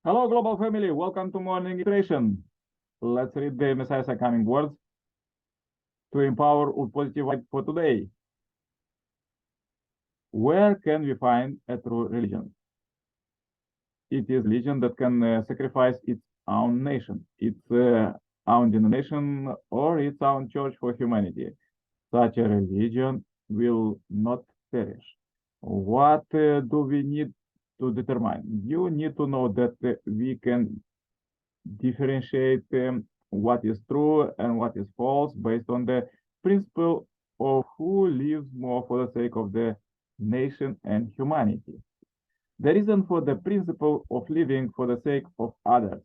Hello, global family. Welcome to Morning Inspiration. Let's read the Messiah's coming words to empower with positive vibe for today. Where can we find a true religion? It is religion that can sacrifice its own nation, its own denomination, or its own church for humanity. Such a religion will not perish. What do we need to determine? You need to know that we can differentiate what is true and what is false based on the principle of who lives more for the sake of the nation and humanity. The reason for the principle of living for the sake of others.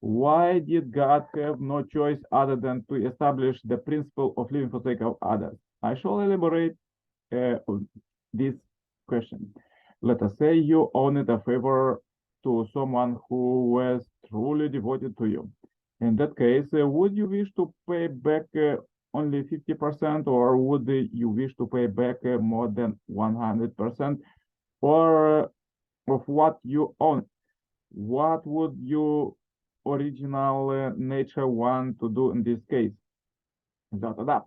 Why did God have no choice other than to establish the principle of living for the sake of others? I shall elaborate on this question. Let us say you owed a favor to someone who was truly devoted to you. In that case, would you wish to pay back only 50%, or would you wish to pay back more than 100% or of what you own? What would your original nature want to do in this case?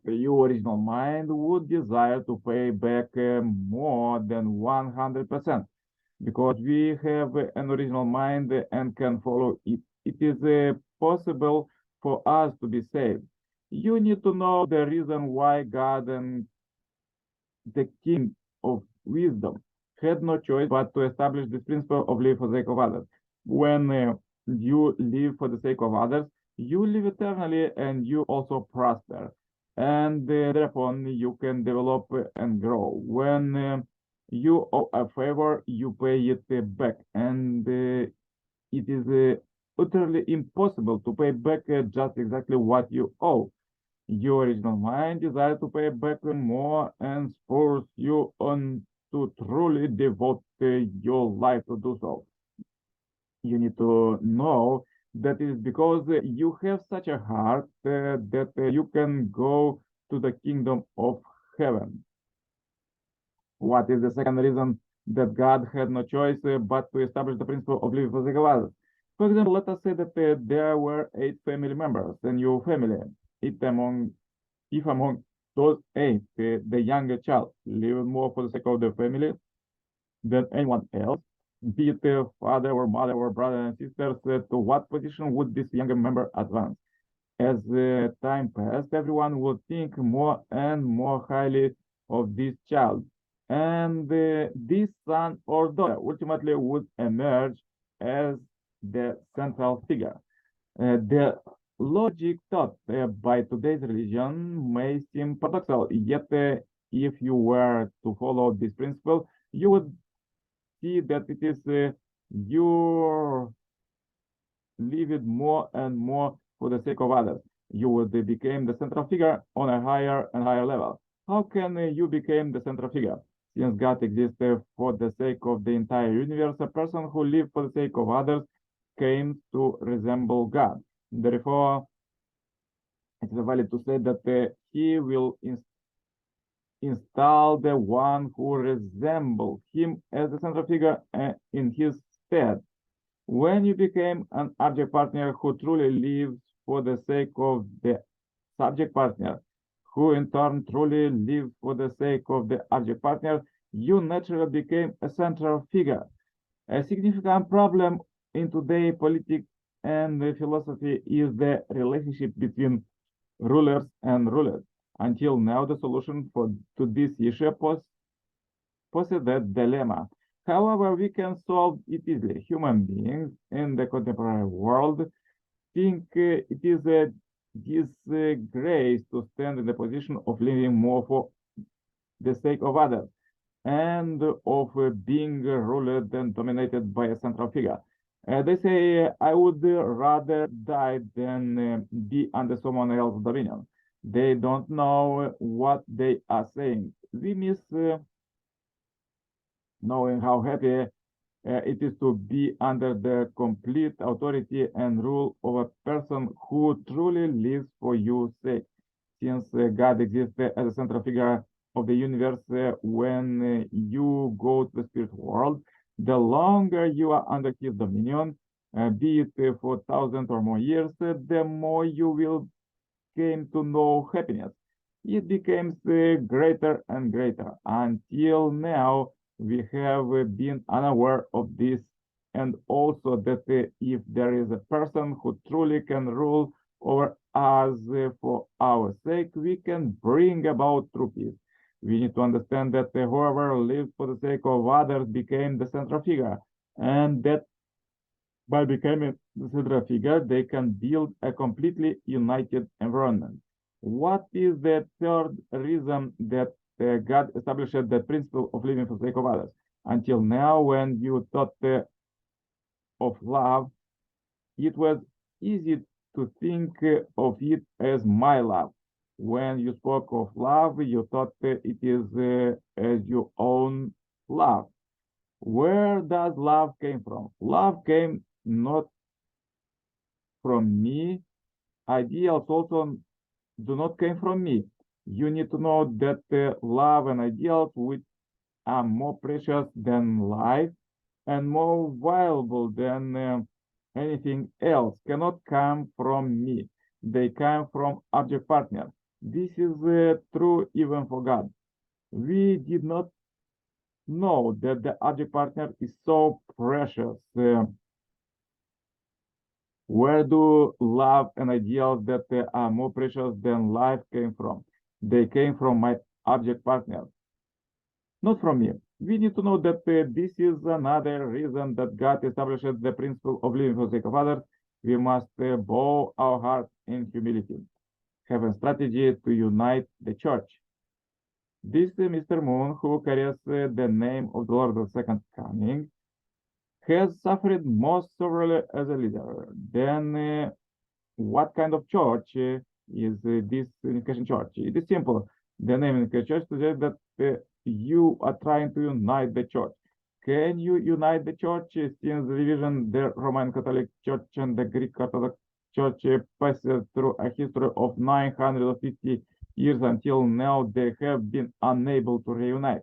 Your original mind would desire to pay back more than 100% because we have an original mind and can follow it. It is possible for us to be saved. You need to know the reason why God and the King of Wisdom had no choice but to establish this principle of live for the sake of others. When you live for the sake of others, you live eternally and you also prosper. And thereupon you can develop and grow. When you owe a favor, you pay it back. And it is utterly impossible to pay back just exactly what you owe. Your original mind desires to pay back more and spurs you on to truly devote your life to do so. You need to know that it is because you have such a heart that you can go to the kingdom of heaven. What is the second reason that God had no choice but to establish the principle of living for the sake of others? For example, let us say that there were 8 family members in your family. If among those 8, the younger child lived more for the sake of the family than anyone else, be it father or mother or brother and sisters, to what position would this younger member advance? As time passed, everyone would think more and more highly of this child, and this son or daughter ultimately would emerge as the central figure. The logic taught by today's religion may seem paradoxical, yet if you were to follow this principle, you would see that it is you live more and more for the sake of others. You would become the central figure on a higher and higher level. How can you become the central figure? Since God exists for the sake of the entire universe, a person who lives for the sake of others came to resemble God. Therefore, it is valid to say that he will install the one who resembles him as the central figure in his stead. When you became an object partner who truly lives for the sake of the subject partner, who in turn truly lives for the sake of the object partner, you naturally became a central figure. A significant problem in today's politics and philosophy is the relationship between rulers and rulers. Until now, the solution to this issue poses that dilemma. However, we can solve it easily. Human beings in the contemporary world think it is a disgrace to stand in the position of living more for the sake of others and of being ruled and dominated by a central figure. They say, I would rather die than be under someone else's dominion. They don't know what they are saying. We miss knowing how happy it is to be under the complete authority and rule of a person who truly lives for your sake. Since God exists as a central figure of the universe, when you go to the spirit world, the longer you are under his dominion, be it for thousands or more years, the more you will came to know happiness. It becomes greater and greater. Until now, we have been unaware of this, and also that if there is a person who truly can rule over us for our sake, we can bring about true peace. We need to understand that whoever lives for the sake of others became the central figure, and that by becoming the central figure, they can build a completely united environment. What is the third reason that God established the principle of living for the sake of others? Until now, when you thought of love, it was easy to think of it as my love. When you spoke of love, you thought it is as your own love. Where does love came from? Love came not from me. Ideals also do not came from me. You need to know that love and ideals, which are more precious than life and more valuable than anything else, cannot come from me. They come from object partner. This is true even for God. We did not know that the object partner is so precious. Where do love and ideals that are more precious than life came from? They came from my object partner, not from me. We need to know that this is another reason that God established the principle of living for the sake of others. We must bow our hearts in humility, have a strategy to unite the church. This Mr. Moon, who carries the name of the Lord of the Second Coming, has suffered most severely as a leader. Then what kind of church is this unification church? It is simple. The name unification church suggests that you are trying to unite the church. Can you unite the church since the division the Roman Catholic Church and the Greek Orthodox Church passed through a history of 950 years until now they have been unable to reunite.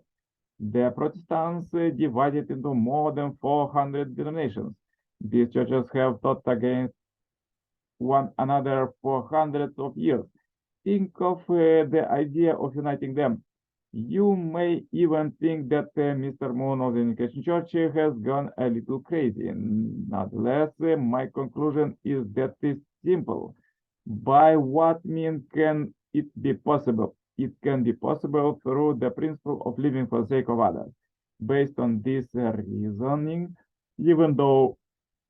The Protestants divided into more than 400 denominations. These churches have fought against one another for hundreds of years. Think of the idea of uniting them. You may even think that Mr. Moon of the Unification Church has gone a little crazy. Nonetheless, my conclusion is that it's simple. By what means can it be possible? It can be possible through the principle of living for the sake of others. Based on this reasoning, even though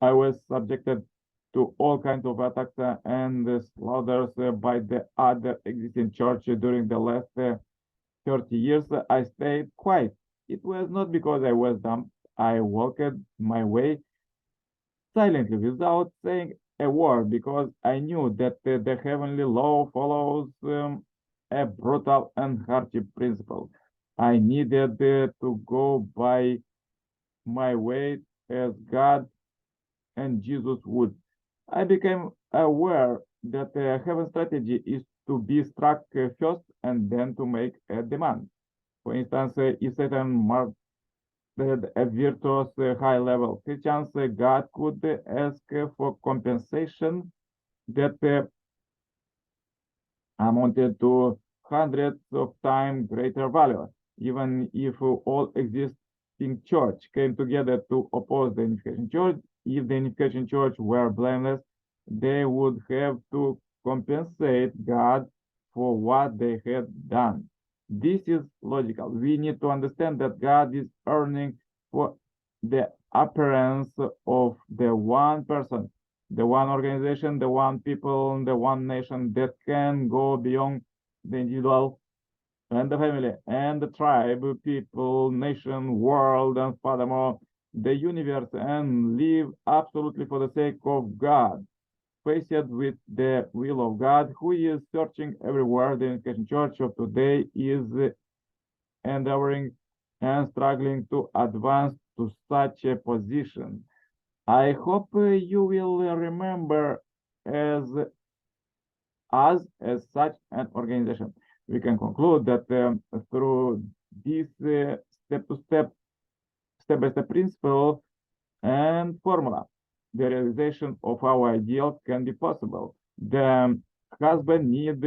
I was subjected to all kinds of attacks and slaughters by the other existing church during the last 30 years, I stayed quiet. It was not because I was dumb. I walked my way silently without saying a word because I knew that the heavenly law follows a brutal and hardship principle. I needed to go by my way as God and Jesus would. I became aware that the heaven strategy is to be struck first and then to make a demand. For instance, if Satan murdered a virtuous high-level Christians, God could ask for compensation that amounted to hundreds of times greater value, even if all existing church came together to oppose the unification church. If the unification church were blameless, they would have to compensate God for what they had done. This is logical. We need to understand that God is earning for the appearance of the one person, the one organization, the one people, the one nation that can go beyond the individual and the family and the tribe, people, nation, world, and furthermore, the universe and live absolutely for the sake of God, faced with the will of God, who is searching everywhere. The Unification Church of today is endeavoring and struggling to advance to such a position. I hope you will remember as us as such an organization. We can conclude that through this step-by-step principle and formula, the realization of our ideal can be possible. The husband need